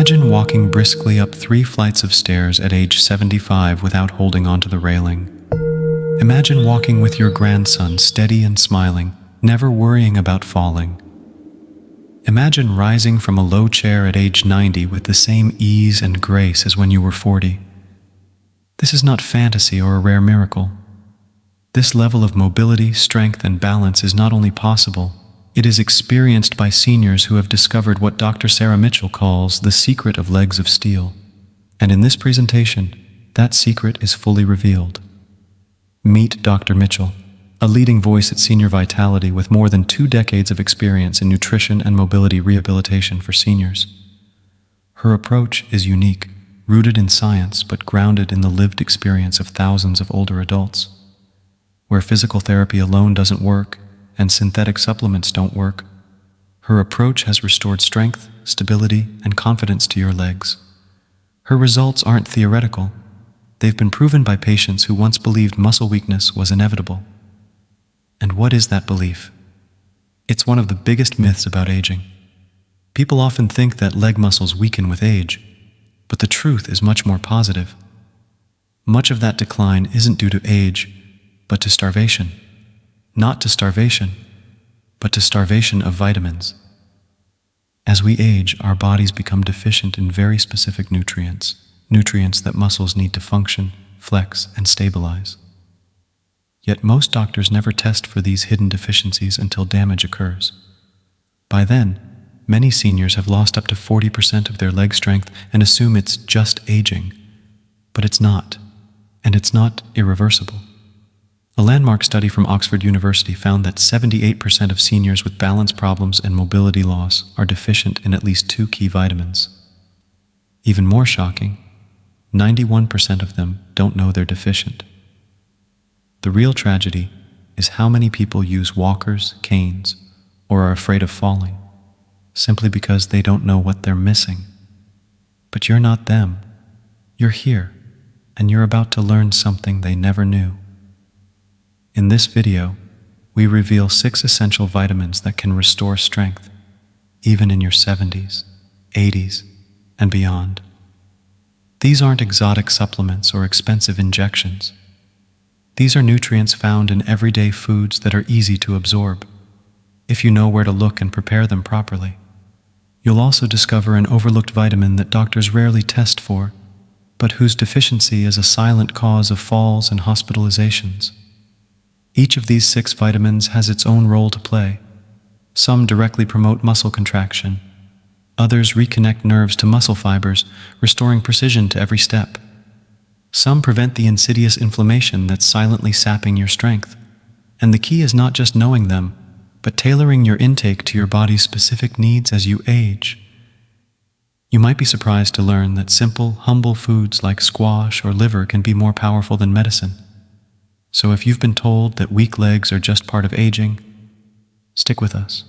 Imagine walking briskly up 3 flights of stairs at age 75 without holding onto the railing. Imagine walking with your grandson, steady and smiling, never worrying about falling. Imagine rising from a low chair at age 90 with the same ease and grace as when you were 40. This is not fantasy or a rare miracle. This level of mobility, strength, and balance is not only possible, it is experienced by seniors who have discovered what Dr. Sarah Mitchell calls the secret of legs of steel. And in this presentation, that secret is fully revealed. Meet Dr. Mitchell, a leading voice at Senior Vitality with more than 2 decades of experience in nutrition and mobility rehabilitation for seniors. Her approach is unique, rooted in science but grounded in the lived experience of thousands of older adults. Where physical therapy alone doesn't work and synthetic supplements don't work, her approach has restored strength, stability, and confidence to your legs. Her results aren't theoretical. They've been proven by patients who once believed muscle weakness was inevitable. And what is that belief? It's one of the biggest myths about aging. People often think that leg muscles weaken with age, but the truth is much more positive. Much of that decline isn't due to age, but to starvation. Not to starvation, but to starvation of vitamins. As we age, our bodies become deficient in very specific nutrients that muscles need to function, flex, and stabilize. Yet most doctors never test for these hidden deficiencies until damage occurs. By then, many seniors have lost up to 40% of their leg strength and assume it's just aging. But it's not, and it's not irreversible. A landmark study from Oxford University found that 78% of seniors with balance problems and mobility loss are deficient in at least 2 key vitamins. Even more shocking, 91% of them don't know they're deficient. The real tragedy is how many people use walkers, canes, or are afraid of falling, simply because they don't know what they're missing. But you're not them. You're here, and you're about to learn something they never knew. In this video, we reveal 6 essential vitamins that can restore strength, even in your 70s, 80s, and beyond. These aren't exotic supplements or expensive injections. These are nutrients found in everyday foods that are easy to absorb, if you know where to look and prepare them properly. You'll also discover an overlooked vitamin that doctors rarely test for, but whose deficiency is a silent cause of falls and hospitalizations. Each of these 6 vitamins has its own role to play. Some directly promote muscle contraction. Others reconnect nerves to muscle fibers, restoring precision to every step. Some prevent the insidious inflammation that's silently sapping your strength. And the key is not just knowing them, but tailoring your intake to your body's specific needs as you age. You might be surprised to learn that simple, humble foods like squash or liver can be more powerful than medicine. So if you've been told that weak legs are just part of aging, stick with us.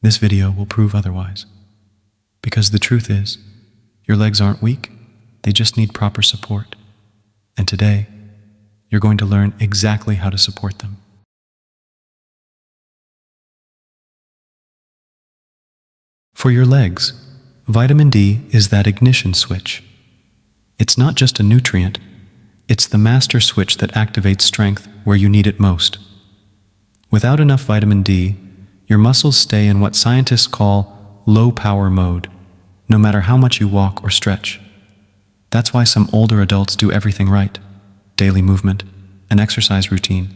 This video will prove otherwise. Because the truth is, your legs aren't weak, they just need proper support. And today, you're going to learn exactly how to support them. For your legs, vitamin D is that ignition switch. It's not just a nutrient, it's the master switch that activates strength where you need it most. Without enough vitamin D, your muscles stay in what scientists call low power mode, no matter how much you walk or stretch. That's why some older adults do everything right, daily movement, an exercise routine,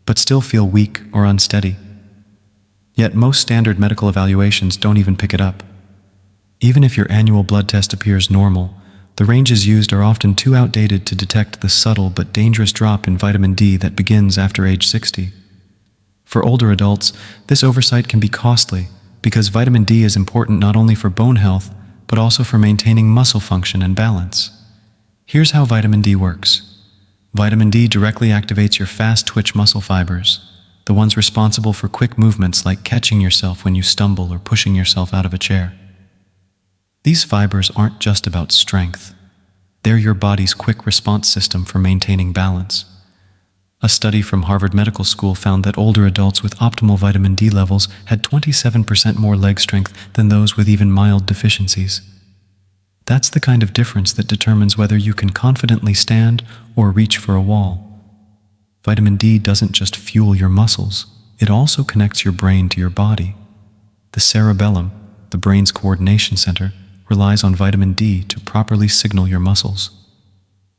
but still feel weak or unsteady. Yet most standard medical evaluations don't even pick it up. Even if your annual blood test appears normal, the ranges used are often too outdated to detect the subtle but dangerous drop in vitamin D that begins after age 60. For older adults, this oversight can be costly because vitamin D is important not only for bone health, but also for maintaining muscle function and balance. Here's how vitamin D works. Vitamin D directly activates your fast-twitch muscle fibers, the ones responsible for quick movements like catching yourself when you stumble or pushing yourself out of a chair. These fibers aren't just about strength. They're your body's quick response system for maintaining balance. A study from Harvard Medical School found that older adults with optimal vitamin D levels had 27% more leg strength than those with even mild deficiencies. That's the kind of difference that determines whether you can confidently stand or reach for a wall. Vitamin D doesn't just fuel your muscles, it also connects your brain to your body. The cerebellum, the brain's coordination center, relies on vitamin D to properly signal your muscles.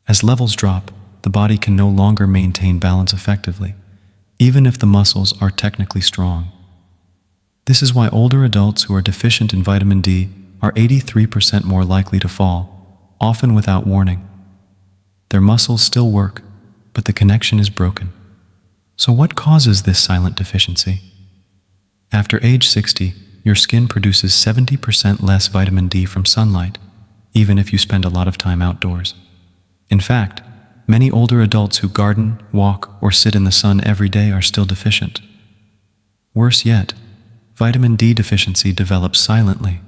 As levels drop, the body can no longer maintain balance effectively, even if the muscles are technically strong. This is why older adults who are deficient in vitamin D are 83% more likely to fall, often without warning. Their muscles still work, but the connection is broken. So what causes this silent deficiency? After age 60, your skin produces 70% less vitamin D from sunlight, even if you spend a lot of time outdoors. In fact, many older adults who garden, walk, or sit in the sun every day are still deficient. Worse yet, vitamin D deficiency develops silently.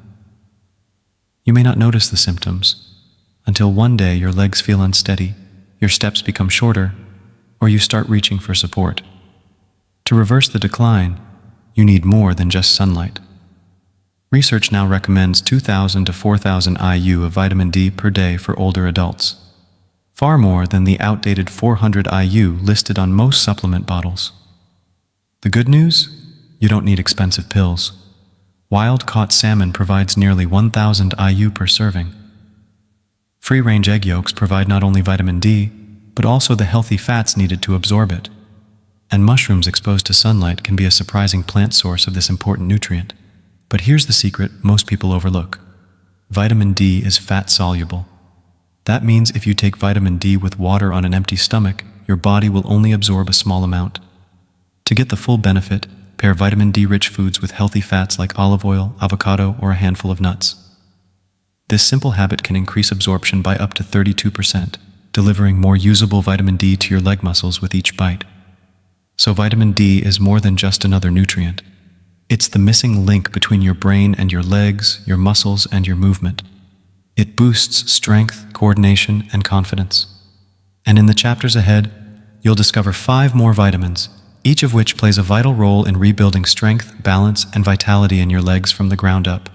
You may not notice the symptoms until one day your legs feel unsteady, your steps become shorter, or you start reaching for support. To reverse the decline, you need more than just sunlight. Research now recommends 2,000 to 4,000 IU of vitamin D per day for older adults, far more than the outdated 400 IU listed on most supplement bottles. The good news? You don't need expensive pills. Wild-caught salmon provides nearly 1,000 IU per serving. Free-range egg yolks provide not only vitamin D, but also the healthy fats needed to absorb it. And mushrooms exposed to sunlight can be a surprising plant source of this important nutrient. But here's the secret most people overlook. Vitamin D is fat-soluble. That means if you take vitamin D with water on an empty stomach, your body will only absorb a small amount. To get the full benefit, pair vitamin D-rich foods with healthy fats like olive oil, avocado, or a handful of nuts. This simple habit can increase absorption by up to 32%, delivering more usable vitamin D to your leg muscles with each bite. So vitamin D is more than just another nutrient. It's the missing link between your brain and your legs, your muscles, and your movement. It boosts strength, coordination, and confidence. And in the chapters ahead, you'll discover 5 more vitamins, each of which plays a vital role in rebuilding strength, balance, and vitality in your legs from the ground up.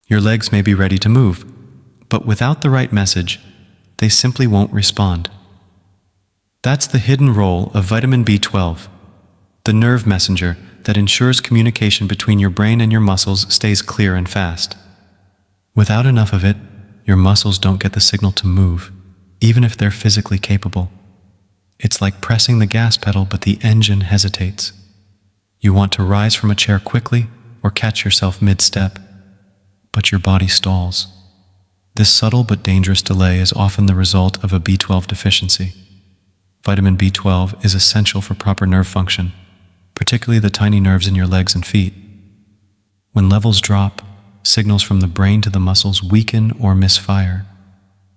Your legs may be ready to move, but without the right message, they simply won't respond. That's the hidden role of vitamin B12, the nerve messenger that ensures communication between your brain and your muscles stays clear and fast. Without enough of it, your muscles don't get the signal to move, even if they're physically capable. It's like pressing the gas pedal, but the engine hesitates. You want to rise from a chair quickly or catch yourself mid-step, but your body stalls. This subtle but dangerous delay is often the result of a B12 deficiency. Vitamin B12 is essential for proper nerve function, particularly the tiny nerves in your legs and feet. When levels drop, signals from the brain to the muscles weaken or misfire.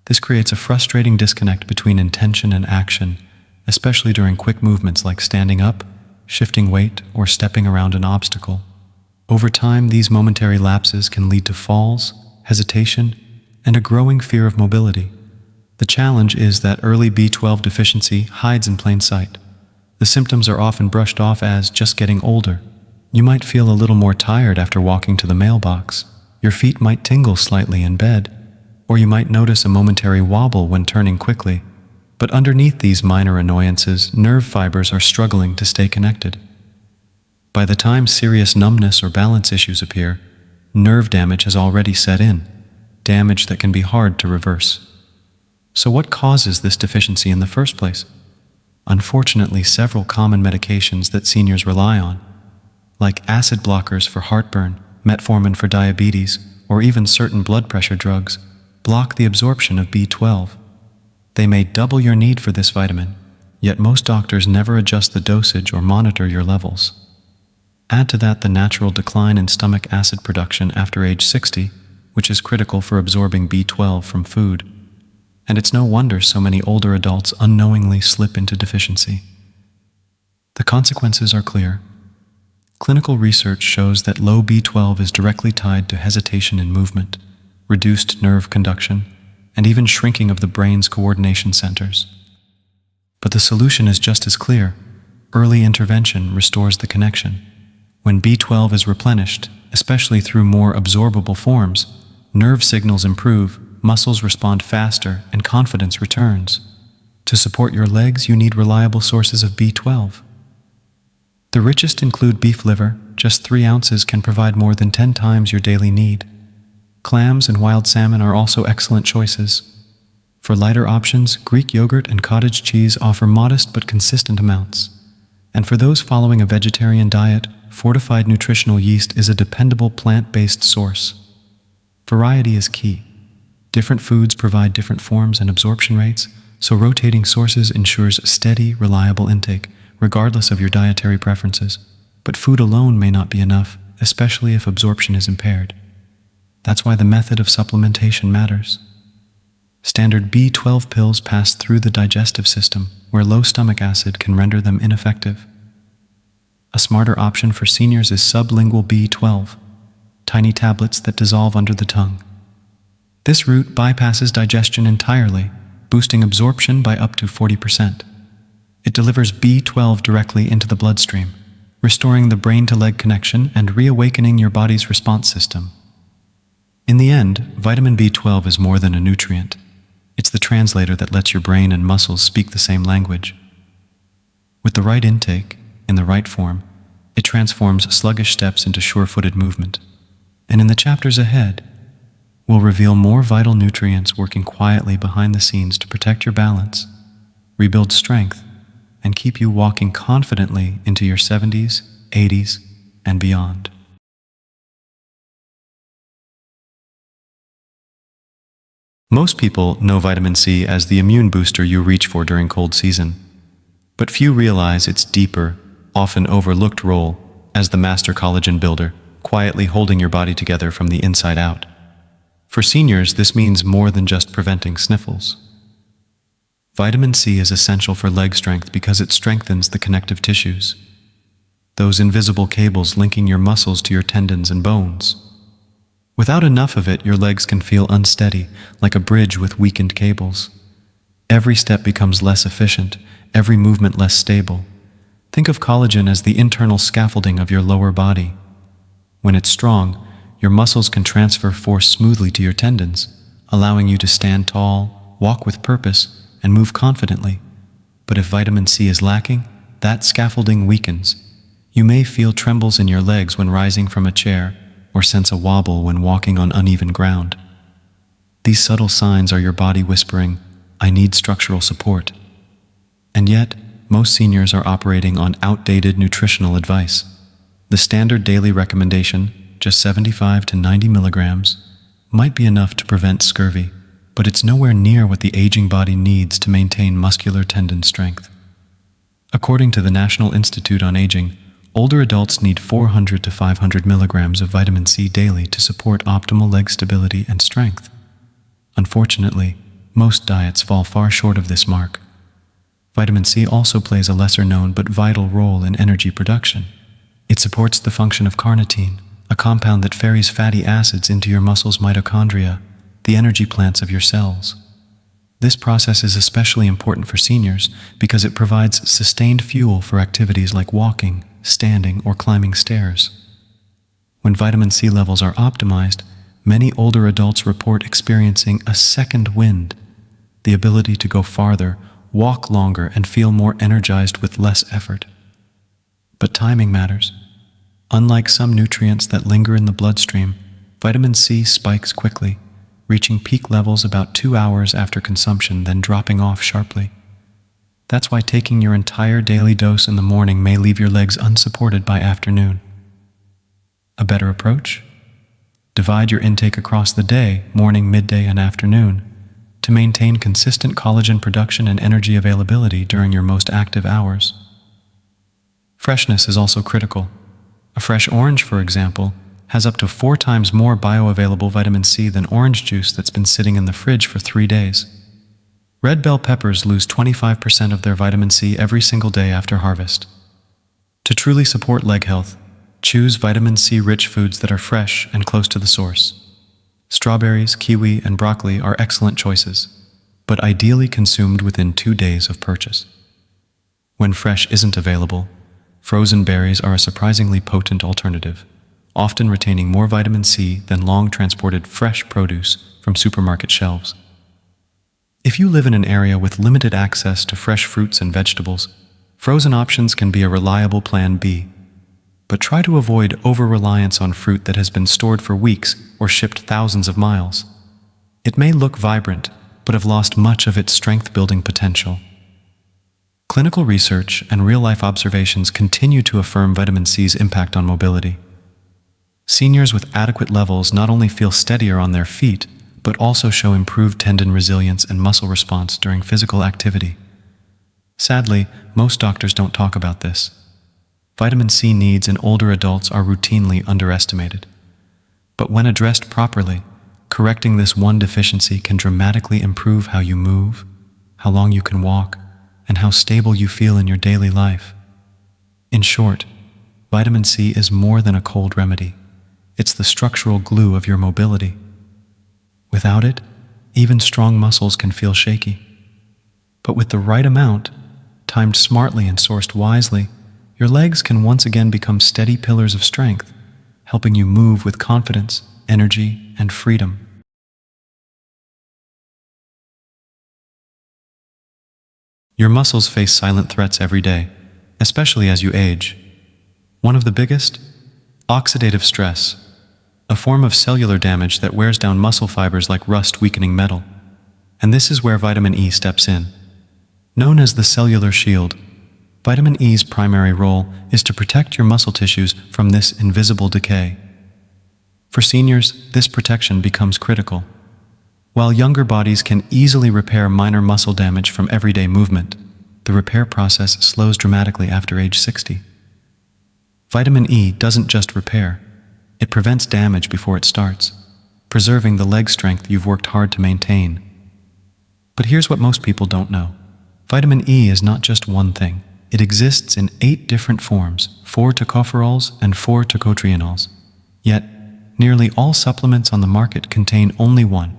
This creates a frustrating disconnect between intention and action, especially during quick movements like standing up, shifting weight, or stepping around an obstacle. Over time, these momentary lapses can lead to falls, hesitation, and a growing fear of mobility. The challenge is that early B12 deficiency hides in plain sight. The symptoms are often brushed off as just getting older. You might feel a little more tired after walking to the mailbox. Your feet might tingle slightly in bed, or you might notice a momentary wobble when turning quickly. But underneath these minor annoyances, nerve fibers are struggling to stay connected. By the time serious numbness or balance issues appear, nerve damage has already set in, damage that can be hard to reverse. So what causes this deficiency in the first place? Unfortunately, several common medications that seniors rely on, like acid blockers for heartburn, metformin for diabetes, or even certain blood pressure drugs, block the absorption of B12. They may double your need for this vitamin, yet most doctors never adjust the dosage or monitor your levels. Add to that the natural decline in stomach acid production after age 60, which is critical for absorbing B12 from food. And it's no wonder so many older adults unknowingly slip into deficiency. The consequences are clear. Clinical research shows that low B12 is directly tied to hesitation in movement, reduced nerve conduction, and even shrinking of the brain's coordination centers. But the solution is just as clear. Early intervention restores the connection. When B12 is replenished, especially through more absorbable forms, nerve signals improve, muscles respond faster, and confidence returns. To support your legs, you need reliable sources of B12. The richest include beef liver. Just 3 ounces can provide more than 10 times your daily need. Clams and wild salmon are also excellent choices. For lighter options, Greek yogurt and cottage cheese offer modest but consistent amounts. And for those following a vegetarian diet, fortified nutritional yeast is a dependable plant-based source. Variety is key. Different foods provide different forms and absorption rates, so rotating sources ensures steady, reliable intake, regardless of your dietary preferences. But food alone may not be enough, especially if absorption is impaired. That's why the method of supplementation matters. Standard B12 pills pass through the digestive system, where low stomach acid can render them ineffective. A smarter option for seniors is sublingual B12, tiny tablets that dissolve under the tongue. This route bypasses digestion entirely, boosting absorption by up to 40%. It delivers B12 directly into the bloodstream, restoring the brain-to-leg connection and reawakening your body's response system. In the end, vitamin B12 is more than a nutrient. It's the translator that lets your brain and muscles speak the same language. With the right intake, in the right form, it transforms sluggish steps into sure-footed movement. And in the chapters ahead, we'll reveal more vital nutrients working quietly behind the scenes to protect your balance, rebuild strength, and keep you walking confidently into your 70s, 80s, and beyond. Most people know vitamin C as the immune booster you reach for during cold season, but few realize its deeper, often overlooked role as the master collagen builder, quietly holding your body together from the inside out. For seniors, this means more than just preventing sniffles. Vitamin C is essential for leg strength because it strengthens the connective tissues, those invisible cables linking your muscles to your tendons and bones. Without enough of it, your legs can feel unsteady, like a bridge with weakened cables. Every step becomes less efficient, every movement less stable. Think of collagen as the internal scaffolding of your lower body. When it's strong, your muscles can transfer force smoothly to your tendons, allowing you to stand tall, walk with purpose, and move confidently. But if vitamin C is lacking, that scaffolding weakens. You may feel trembles in your legs when rising from a chair, or sense a wobble when walking on uneven ground. These subtle signs are your body whispering, "I need structural support." And yet, most seniors are operating on outdated nutritional advice. The standard daily recommendation, just 75 to 90 milligrams, might be enough to prevent scurvy, but it's nowhere near what the aging body needs to maintain muscular tendon strength. According to the National Institute on Aging, older adults need 400 to 500 milligrams of vitamin C daily to support optimal leg stability and strength. Unfortunately, most diets fall far short of this mark. Vitamin C also plays a lesser-known but vital role in energy production. It supports the function of carnitine, a compound that ferries fatty acids into your muscles' mitochondria, the energy plants of your cells. This process is especially important for seniors because it provides sustained fuel for activities like walking, standing, or climbing stairs. When vitamin C levels are optimized, many older adults report experiencing a second wind, the ability to go farther, walk longer, and feel more energized with less effort. But timing matters. Unlike some nutrients that linger in the bloodstream, vitamin C spikes quickly, reaching peak levels about 2 hours after consumption, then dropping off sharply. That's why taking your entire daily dose in the morning may leave your legs unsupported by afternoon. A better approach? Divide your intake across the day, morning, midday, and afternoon, to maintain consistent collagen production and energy availability during your most active hours. Freshness is also critical. A fresh orange, for example, has up to 4 times more bioavailable vitamin C than orange juice that's been sitting in the fridge for 3 days. Red bell peppers lose 25% of their vitamin C every single day after harvest. To truly support leg health, choose vitamin C-rich foods that are fresh and close to the source. Strawberries, kiwi, and broccoli are excellent choices, but ideally consumed within 2 days of purchase. When fresh isn't available, Frozen berries are a surprisingly potent alternative, often retaining more vitamin C than long-transported fresh produce from supermarket shelves. If you live in an area with limited access to fresh fruits and vegetables, frozen options can be a reliable plan B. But try to avoid over-reliance on fruit that has been stored for weeks or shipped thousands of miles. It may look vibrant, but have lost much of its strength-building potential. Clinical research and real-life observations continue to affirm vitamin C's impact on mobility. Seniors with adequate levels not only feel steadier on their feet, but also show improved tendon resilience and muscle response during physical activity. Sadly, most doctors don't talk about this. Vitamin C needs in older adults are routinely underestimated. But when addressed properly, correcting this one deficiency can dramatically improve how you move, how long you can walk, and how stable you feel in your daily life. In short, vitamin C is more than a cold remedy. It's the structural glue of your mobility. Without it, even strong muscles can feel shaky. But with the right amount, timed smartly and sourced wisely, your legs can once again become steady pillars of strength, helping you move with confidence, energy, and freedom. Your muscles face silent threats every day, especially as you age. One of the biggest? Oxidative stress, a form of cellular damage that wears down muscle fibers like rust-weakening metal. And this is where vitamin E steps in. Known as the cellular shield, vitamin E's primary role is to protect your muscle tissues from this invisible decay. For seniors, this protection becomes critical. While younger bodies can easily repair minor muscle damage from everyday movement, the repair process slows dramatically after age 60. Vitamin E doesn't just repair, it prevents damage before it starts, preserving the leg strength you've worked hard to maintain. But here's what most people don't know. Vitamin E is not just one thing. It exists in 8 different forms, 4 tocopherols and 4 tocotrienols. Yet, nearly all supplements on the market contain only one,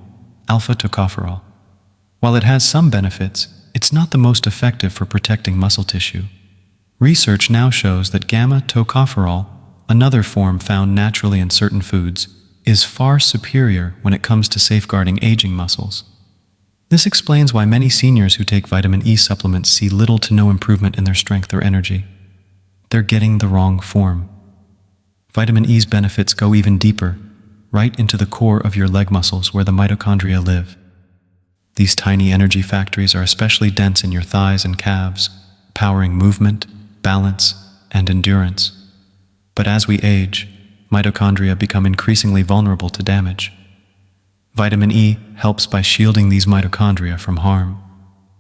alpha-tocopherol. While it has some benefits, it's not the most effective for protecting muscle tissue. Research now shows that gamma-tocopherol, another form found naturally in certain foods, is far superior when it comes to safeguarding aging muscles. This explains why many seniors who take vitamin E supplements see little to no improvement in their strength or energy. They're getting the wrong form. Vitamin E's benefits go even deeper, right into the core of your leg muscles where the mitochondria live. These tiny energy factories are especially dense in your thighs and calves, powering movement, balance, and endurance. But as we age, mitochondria become increasingly vulnerable to damage. Vitamin E helps by shielding these mitochondria from harm,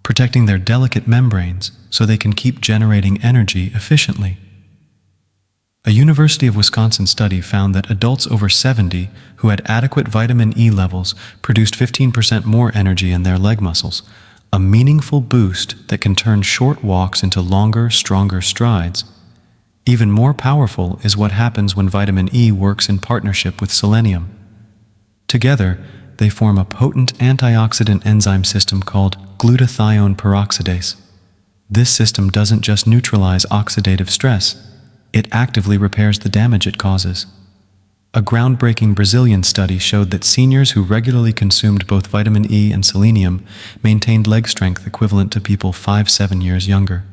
protecting their delicate membranes so they can keep generating energy efficiently. A University of Wisconsin study found that adults over 70 who had adequate vitamin E levels produced 15% more energy in their leg muscles, a meaningful boost that can turn short walks into longer, stronger strides. Even more powerful is what happens when vitamin E works in partnership with selenium. Together, they form a potent antioxidant enzyme system called glutathione peroxidase. This system doesn't just neutralize oxidative stress, it actively repairs the damage it causes. A groundbreaking Brazilian study showed that seniors who regularly consumed both vitamin E and selenium maintained leg strength equivalent to people 5-7 years younger.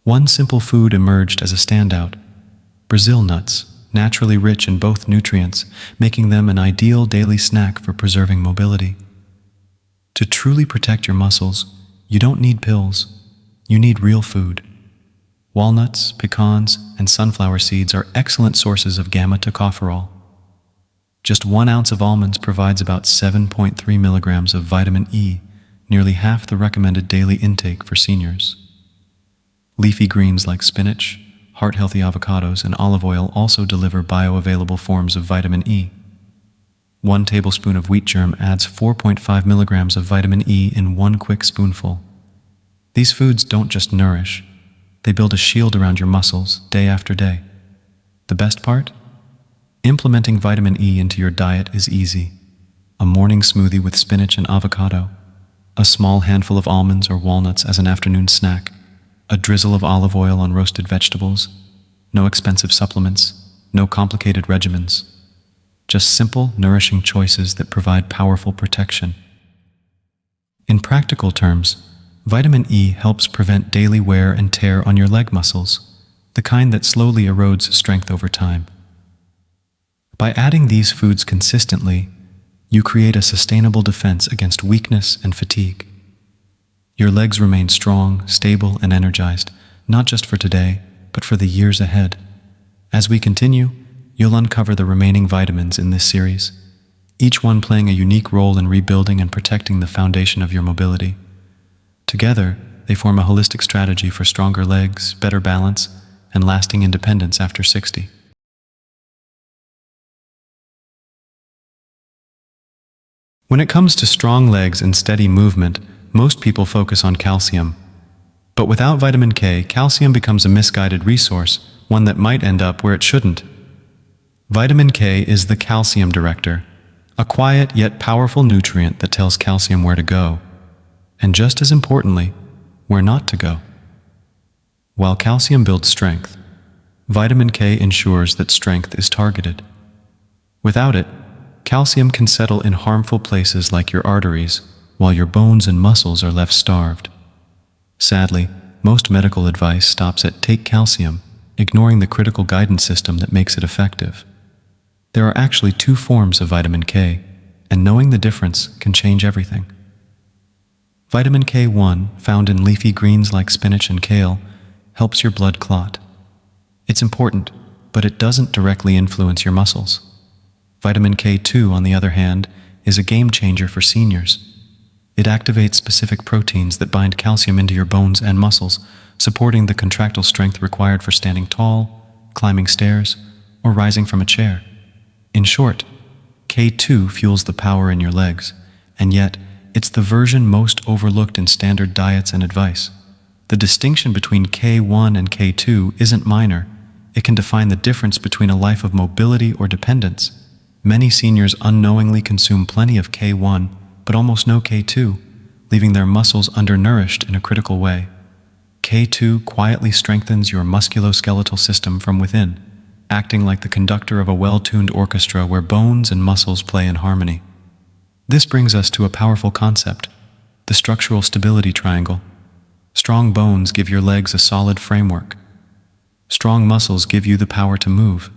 One simple food emerged as a standout: Brazil nuts, naturally rich in both nutrients, making them an ideal daily snack for preserving mobility. To truly protect your muscles, you don't need pills, you need real food. Walnuts, pecans, and sunflower seeds are excellent sources of gamma-tocopherol. Just 1 ounce of almonds provides about 7.3 milligrams of vitamin E, nearly half the recommended daily intake for seniors. Leafy greens like spinach, heart-healthy avocados, and olive oil also deliver bioavailable forms of vitamin E. 1 tablespoon of wheat germ adds 4.5 milligrams of vitamin E in 1 quick spoonful. These foods don't just nourish, they build a shield around your muscles day after day. The best part? Implementing vitamin E into your diet is easy. A morning smoothie with spinach and avocado, a small handful of almonds or walnuts as an afternoon snack, a drizzle of olive oil on roasted vegetables, no expensive supplements, no complicated regimens, just simple, nourishing choices that provide powerful protection. In practical terms, vitamin E helps prevent daily wear and tear on your leg muscles, the kind that slowly erodes strength over time. By adding these foods consistently, you create a sustainable defense against weakness and fatigue. Your legs remain strong, stable, and energized, not just for today, but for the years ahead. As we continue, you'll uncover the remaining vitamins in this series, each one playing a unique role in rebuilding and protecting the foundation of your mobility. Together, they form a holistic strategy for stronger legs, better balance, and lasting independence after 60. When it comes to strong legs and steady movement, most people focus on calcium. But without vitamin K, calcium becomes a misguided resource, one that might end up where it shouldn't. Vitamin K is the calcium director, a quiet yet powerful nutrient that tells calcium where to go, and just as importantly, where not to go. While calcium builds strength, vitamin K ensures that strength is targeted. Without it, calcium can settle in harmful places like your arteries, while your bones and muscles are left starved. Sadly, most medical advice stops at take calcium, ignoring the critical guidance system that makes it effective. There are actually two forms of vitamin K, and knowing the difference can change everything. Vitamin K1, found in leafy greens like spinach and kale, helps your blood clot. It's important, but it doesn't directly influence your muscles. Vitamin K2, on the other hand, is a game changer for seniors. It activates specific proteins that bind calcium into your bones and muscles, supporting the contractile strength required for standing tall, climbing stairs, or rising from a chair. In short, K2 fuels the power in your legs, and yet it's the version most overlooked in standard diets and advice. The distinction between K1 and K2 isn't minor. It can define the difference between a life of mobility or dependence. Many seniors unknowingly consume plenty of K1, but almost no K2, leaving their muscles undernourished in a critical way. K2 quietly strengthens your musculoskeletal system from within, acting like the conductor of a well-tuned orchestra where bones and muscles play in harmony. This brings us to a powerful concept, the structural stability triangle. Strong bones give your legs a solid framework. Strong muscles give you the power to move.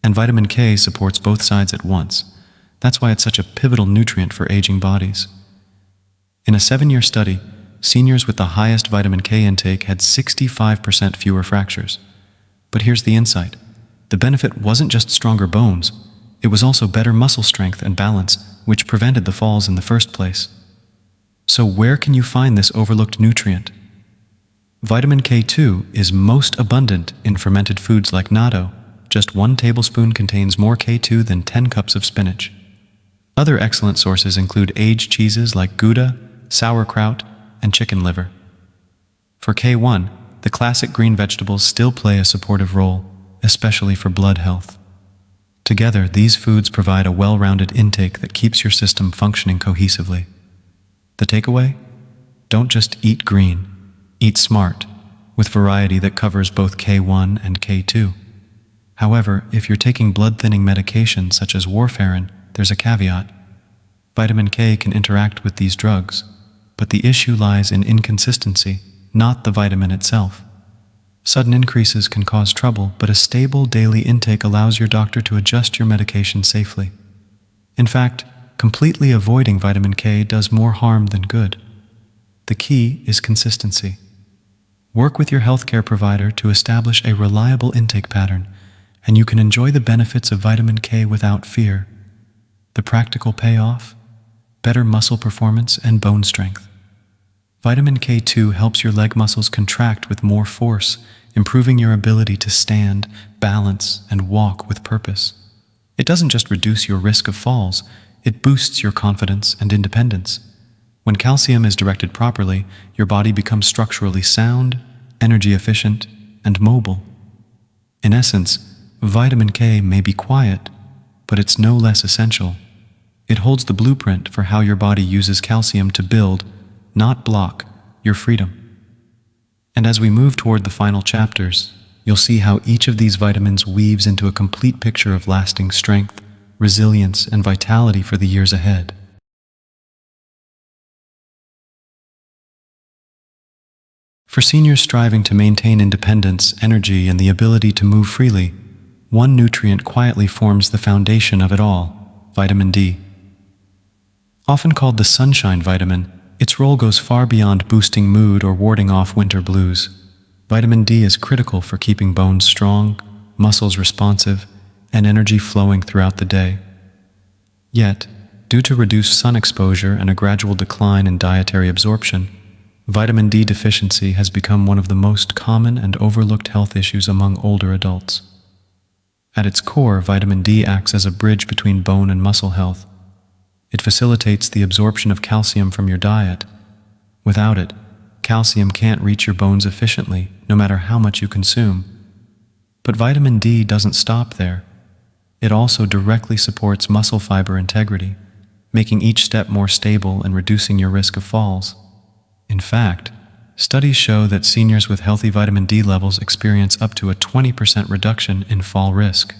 And vitamin K supports both sides at once. That's why it's such a pivotal nutrient for aging bodies. In a 7-year study, seniors with the highest vitamin K intake had 65% fewer fractures. But here's the insight. The benefit wasn't just stronger bones, it was also better muscle strength and balance, which prevented the falls in the first place. So where can you find this overlooked nutrient? Vitamin K2 is most abundant in fermented foods like natto. Just 1 tablespoon contains more K2 than 10 cups of spinach. Other excellent sources include aged cheeses like Gouda, sauerkraut, and chicken liver. For K1, the classic green vegetables still play a supportive role, especially for blood health. Together, these foods provide a well-rounded intake that keeps your system functioning cohesively. The takeaway? Don't just eat green, eat smart, with variety that covers both K1 and K2. However, if you're taking blood-thinning medications such as warfarin, there's a caveat. Vitamin K can interact with these drugs, but the issue lies in inconsistency, not the vitamin itself. Sudden increases can cause trouble, but a stable daily intake allows your doctor to adjust your medication safely. In fact, completely avoiding vitamin K does more harm than good. The key is consistency. Work with your healthcare provider to establish a reliable intake pattern, and you can enjoy the benefits of vitamin K without fear. The practical payoff? Better muscle performance and bone strength. Vitamin K2 helps your leg muscles contract with more force, improving your ability to stand, balance, and walk with purpose. It doesn't just reduce your risk of falls, it boosts your confidence and independence. When calcium is directed properly, your body becomes structurally sound, energy efficient, and mobile. In essence, vitamin K may be quiet, but it's no less essential. It holds the blueprint for how your body uses calcium to build, not block, your freedom. And as we move toward the final chapters, you'll see how each of these vitamins weaves into a complete picture of lasting strength, resilience, and vitality for the years ahead. For seniors striving to maintain independence, energy, and the ability to move freely, one nutrient quietly forms the foundation of it all: vitamin D. Often called the sunshine vitamin, its role goes far beyond boosting mood or warding off winter blues. Vitamin D is critical for keeping bones strong, muscles responsive, and energy flowing throughout the day. Yet, due to reduced sun exposure and a gradual decline in dietary absorption, vitamin D deficiency has become one of the most common and overlooked health issues among older adults. At its core, vitamin D acts as a bridge between bone and muscle health. It facilitates the absorption of calcium from your diet. Without it, calcium can't reach your bones efficiently, no matter how much you consume. But vitamin D doesn't stop there. It also directly supports muscle fiber integrity, making each step more stable and reducing your risk of falls. In fact, studies show that seniors with healthy vitamin D levels experience up to a 20% reduction in fall risk.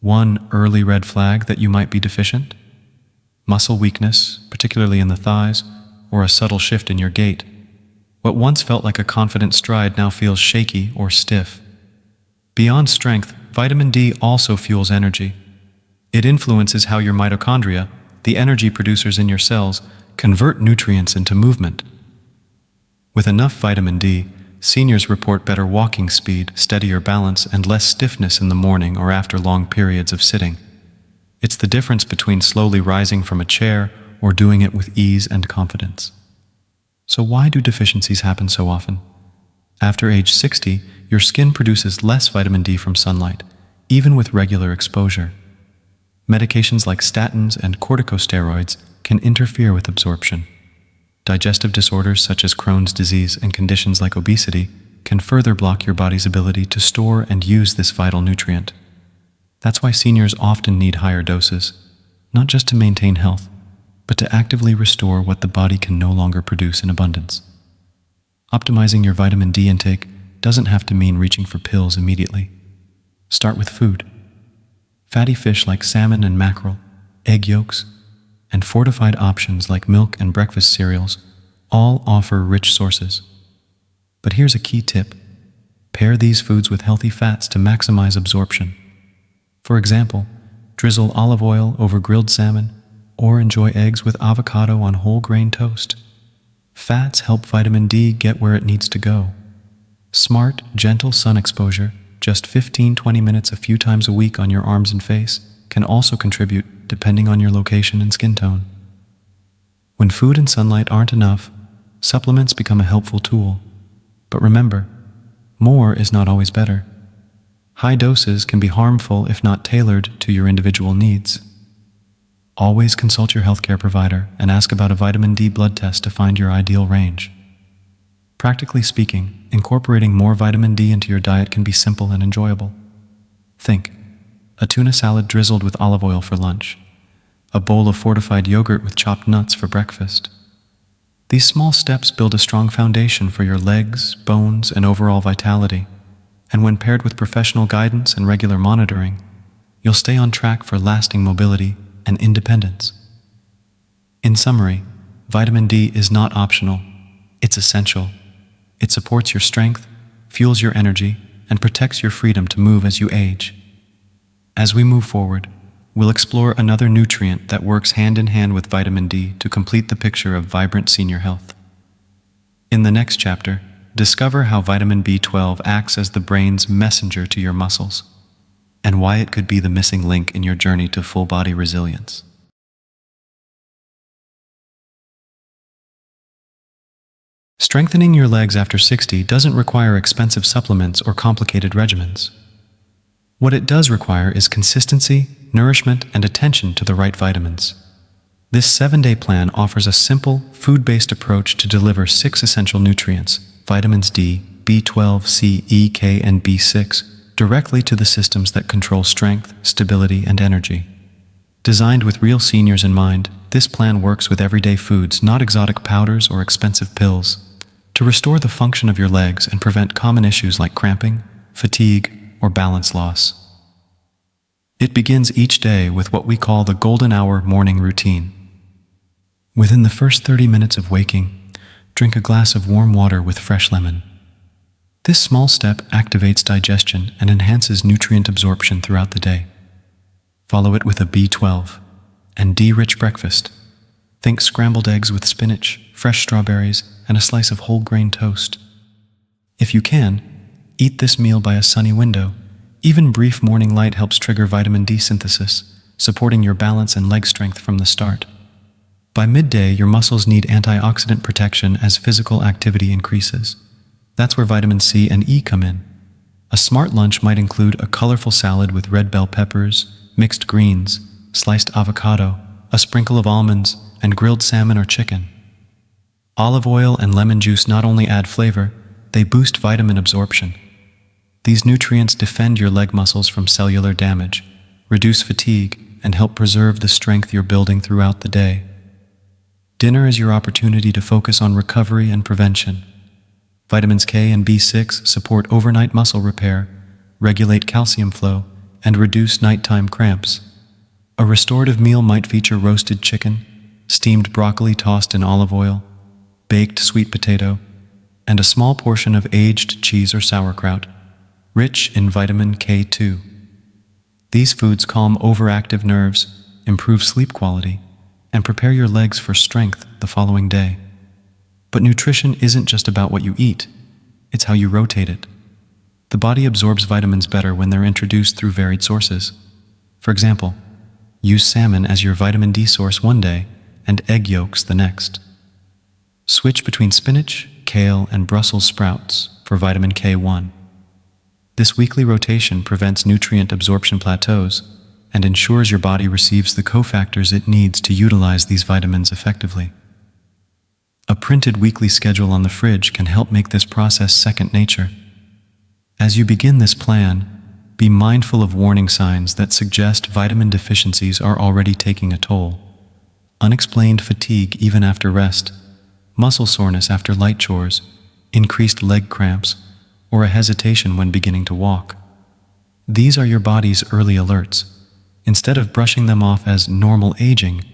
One early red flag that you might be deficient? Muscle weakness, particularly in the thighs, or a subtle shift in your gait. What once felt like a confident stride now feels shaky or stiff. Beyond strength, vitamin D also fuels energy. It influences how your mitochondria, the energy producers in your cells, convert nutrients into movement. With enough vitamin D, seniors report better walking speed, steadier balance, and less stiffness in the morning or after long periods of sitting. It's the difference between slowly rising from a chair or doing it with ease and confidence. So why do deficiencies happen so often? After age 60, your skin produces less vitamin D from sunlight, even with regular exposure. Medications like statins and corticosteroids can interfere with absorption. Digestive disorders such as Crohn's disease and conditions like obesity can further block your body's ability to store and use this vital nutrient. That's why seniors often need higher doses, not just to maintain health, but to actively restore what the body can no longer produce in abundance. Optimizing your vitamin D intake doesn't have to mean reaching for pills immediately. Start with food. Fatty fish like salmon and mackerel, egg yolks, and fortified options like milk and breakfast cereals all offer rich sources. But here's a key tip. Pair these foods with healthy fats to maximize absorption. For example, drizzle olive oil over grilled salmon, or enjoy eggs with avocado on whole grain toast. Fats help vitamin D get where it needs to go. Smart, gentle sun exposure, just 15-20 minutes a few times a week on your arms and face, can also contribute depending on your location and skin tone. When food and sunlight aren't enough, supplements become a helpful tool. But remember, more is not always better. High doses can be harmful if not tailored to your individual needs. Always consult your healthcare provider and ask about a vitamin D blood test to find your ideal range. Practically speaking, incorporating more vitamin D into your diet can be simple and enjoyable. Think: a tuna salad drizzled with olive oil for lunch, a bowl of fortified yogurt with chopped nuts for breakfast. These small steps build a strong foundation for your legs, bones, and overall vitality. And when paired with professional guidance and regular monitoring, you'll stay on track for lasting mobility and independence. In summary, vitamin D is not optional, it's essential. It supports your strength, fuels your energy, and protects your freedom to move as you age. As we move forward, we'll explore another nutrient that works hand in hand with vitamin D to complete the picture of vibrant senior health. In the next chapter, discover how vitamin B12 acts as the brain's messenger to your muscles, and why it could be the missing link in your journey to full-body resilience. Strengthening your legs after 60 doesn't require expensive supplements or complicated regimens. What it does require is consistency, nourishment, and attention to the right vitamins. This 7-day plan offers a simple, food-based approach to deliver 6 essential nutrients, vitamins D, B12, C, E, K, and B6, directly to the systems that control strength, stability, and energy. Designed with real seniors in mind, this plan works with everyday foods, not exotic powders or expensive pills. to restore the function of your legs and prevent common issues like cramping, fatigue, or balance loss. It begins each day with what we call the golden hour morning routine. Within the first 30 minutes of waking, drink a glass of warm water with fresh lemon. This small step activates digestion and enhances nutrient absorption throughout the day. Follow it with a B12 and D-rich breakfast. Think scrambled eggs with spinach, fresh strawberries, and a slice of whole grain toast. If you can, eat this meal by a sunny window. Even brief morning light helps trigger vitamin D synthesis, supporting your balance and leg strength from the start. By midday, your muscles need antioxidant protection as physical activity increases. That's where vitamin C and E come in. A smart lunch might include a colorful salad with red bell peppers, mixed greens, sliced avocado, a sprinkle of almonds, and grilled salmon or chicken. Olive oil and lemon juice not only add flavor, they boost vitamin absorption. These nutrients defend your leg muscles from cellular damage, reduce fatigue, and help preserve the strength you're building throughout the day. Dinner is your opportunity to focus on recovery and prevention. Vitamins K and B6 support overnight muscle repair, regulate calcium flow, and reduce nighttime cramps. A restorative meal might feature roasted chicken, steamed broccoli tossed in olive oil, baked sweet potato, and a small portion of aged cheese or sauerkraut, rich in vitamin K2. These foods calm overactive nerves, improve sleep quality, and prepare your legs for strength the following day. But nutrition isn't just about what you eat, it's how you rotate it. The body absorbs vitamins better when they're introduced through varied sources. For example, use salmon as your vitamin D source one day and egg yolks the next. Switch between spinach, kale, and Brussels sprouts for vitamin K1. This weekly rotation prevents nutrient absorption plateaus and ensures your body receives the cofactors it needs to utilize these vitamins effectively. A printed weekly schedule on the fridge can help make this process second nature. As you begin this plan, be mindful of warning signs that suggest vitamin deficiencies are already taking a toll. Unexplained fatigue even after rest, muscle soreness after light chores, increased leg cramps, or a hesitation when beginning to walk. These are your body's early alerts. Instead of brushing them off as normal aging,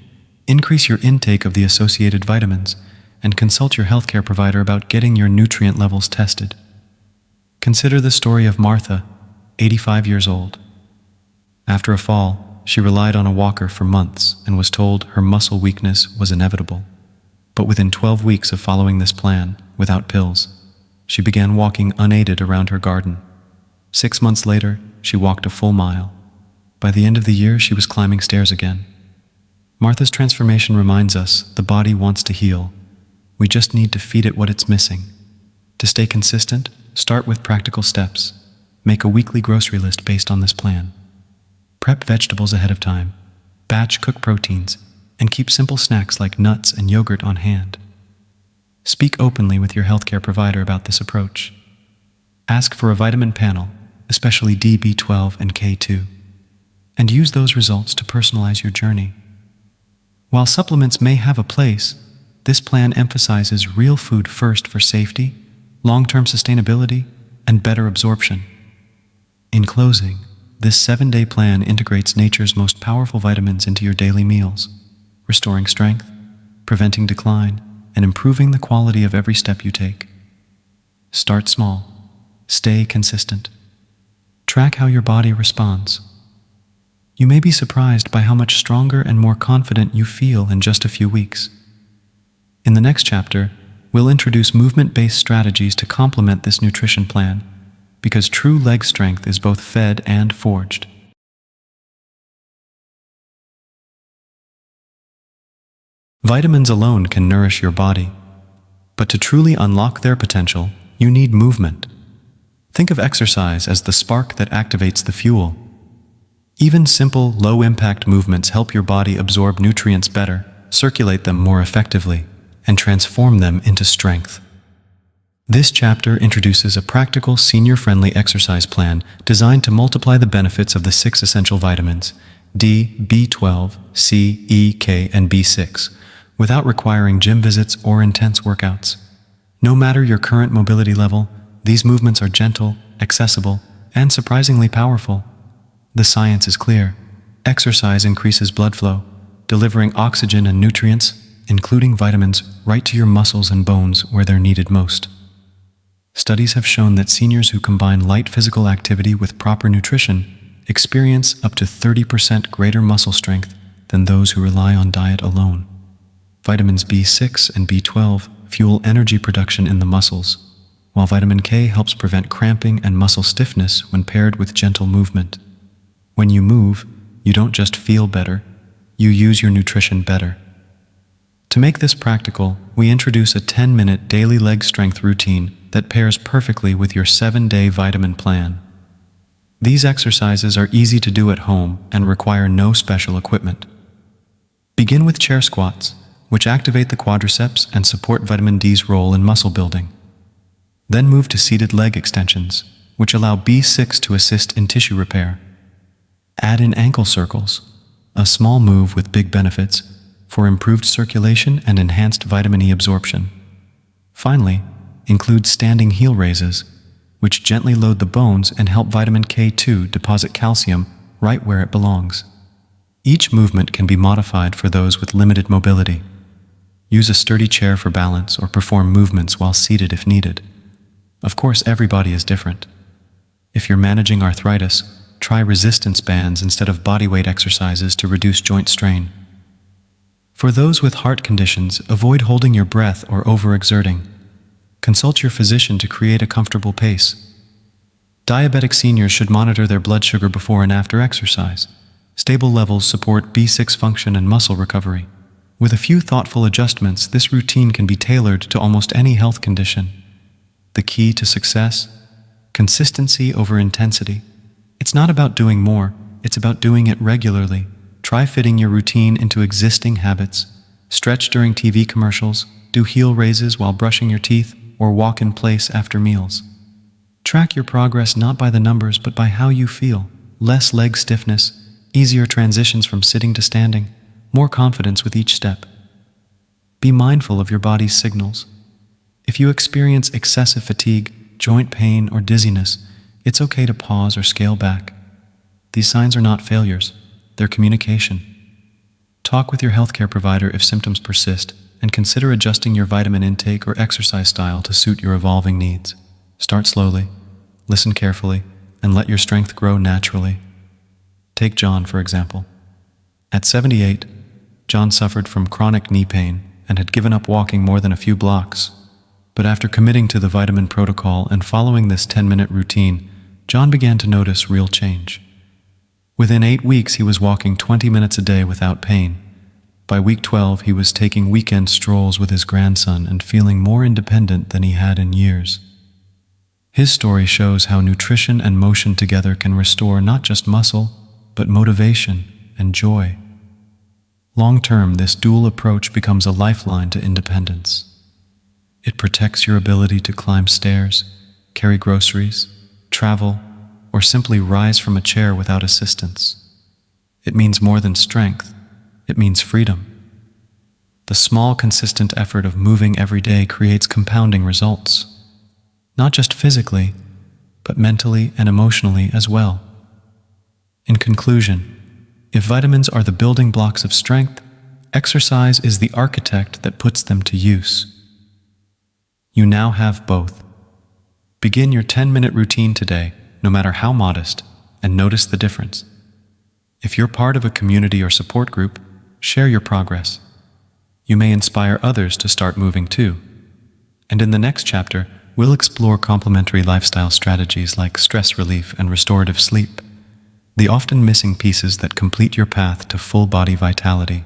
increase your intake of the associated vitamins and consult your healthcare provider about getting your nutrient levels tested. Consider the story of Martha, 85 years old. After a fall, she relied on a walker for months and was told her muscle weakness was inevitable. But within 12 weeks of following this plan, without pills, she began walking unaided around her garden. 6 months later, she walked a full mile. By the end of the year, she was climbing stairs again. Martha's transformation reminds us the body wants to heal. We just need to feed it what it's missing. To stay consistent, start with practical steps. Make a weekly grocery list based on this plan. Prep vegetables ahead of time. Batch cook proteins, and keep simple snacks like nuts and yogurt on hand. Speak openly with your healthcare provider about this approach. Ask for a vitamin panel, especially D, B12, and K2, and use those results to personalize your journey. While supplements may have a place, this plan emphasizes real food first for safety, long-term sustainability, and better absorption. In closing, this 7-day plan integrates nature's most powerful vitamins into your daily meals, restoring strength, preventing decline, and improving the quality of every step you take. Start small. Stay consistent. Track how your body responds. You may be surprised by how much stronger and more confident you feel in just a few weeks. In the next chapter, we'll introduce movement-based strategies to complement this nutrition plan, because true leg strength is both fed and forged. Vitamins alone can nourish your body, but to truly unlock their potential, you need movement. Think of exercise as the spark that activates the fuel. Even simple, low-impact movements help your body absorb nutrients better, circulate them more effectively, and transform them into strength. This chapter introduces a practical, senior-friendly exercise plan designed to multiply the benefits of the 6 essential vitamins, D, B12, C, E, K, and B6, without requiring gym visits or intense workouts. No matter your current mobility level, these movements are gentle, accessible, and surprisingly powerful. The science is clear. Exercise increases blood flow, delivering oxygen and nutrients, including vitamins, right to your muscles and bones where they're needed most. Studies have shown that seniors who combine light physical activity with proper nutrition experience up to 30% greater muscle strength than those who rely on diet alone. Vitamins B6 and B12 fuel energy production in the muscles, while vitamin K helps prevent cramping and muscle stiffness when paired with gentle movement. When you move, you don't just feel better, you use your nutrition better. To make this practical, we introduce a 10-minute daily leg strength routine that pairs perfectly with your 7-day vitamin plan. These exercises are easy to do at home and require no special equipment. Begin with chair squats, which activate the quadriceps and support vitamin D's role in muscle building. Then move to seated leg extensions, which allow B6 to assist in tissue repair. Add in ankle circles, a small move with big benefits for improved circulation and enhanced vitamin E absorption. Finally, include standing heel raises, which gently load the bones and help vitamin K2 deposit calcium right where it belongs. Each movement can be modified for those with limited mobility. Use a sturdy chair for balance or perform movements while seated if needed. Of course, everybody is different. If you're managing arthritis, try resistance bands instead of bodyweight exercises to reduce joint strain. For those with heart conditions, avoid holding your breath or overexerting. Consult your physician to create a comfortable pace. Diabetic seniors should monitor their blood sugar before and after exercise. Stable levels support B6 function and muscle recovery. With a few thoughtful adjustments, this routine can be tailored to almost any health condition. The key to success? Consistency over intensity. It's not about doing more, it's about doing it regularly. Try fitting your routine into existing habits. Stretch during TV commercials, do heel raises while brushing your teeth, or walk in place after meals. Track your progress not by the numbers but by how you feel. Less leg stiffness, easier transitions from sitting to standing, more confidence with each step. Be mindful of your body's signals. If you experience excessive fatigue, joint pain, or dizziness, it's okay to pause or scale back. These signs are not failures, they're communication. Talk with your healthcare provider if symptoms persist, and consider adjusting your vitamin intake or exercise style to suit your evolving needs. Start slowly, listen carefully, and let your strength grow naturally. Take John, for example. At 78, John suffered from chronic knee pain and had given up walking more than a few blocks. But after committing to the vitamin protocol and following this 10-minute routine, John began to notice real change. Within 8 weeks, he was walking 20 minutes a day without pain. By week 12, he was taking weekend strolls with his grandson and feeling more independent than he had in years. His story shows how nutrition and motion together can restore not just muscle, but motivation and joy. Long-term, this dual approach becomes a lifeline to independence. It protects your ability to climb stairs, carry groceries, travel, or simply rise from a chair without assistance. It means more than strength. It means freedom. The small, consistent effort of moving every day creates compounding results, not just physically, but mentally and emotionally as well. In conclusion, if vitamins are the building blocks of strength, exercise is the architect that puts them to use. You now have both. Begin your 10-minute routine today, no matter how modest, and notice the difference. If you're part of a community or support group, share your progress. You may inspire others to start moving too. And in the next chapter, we'll explore complementary lifestyle strategies like stress relief and restorative sleep, the often missing pieces that complete your path to full body vitality.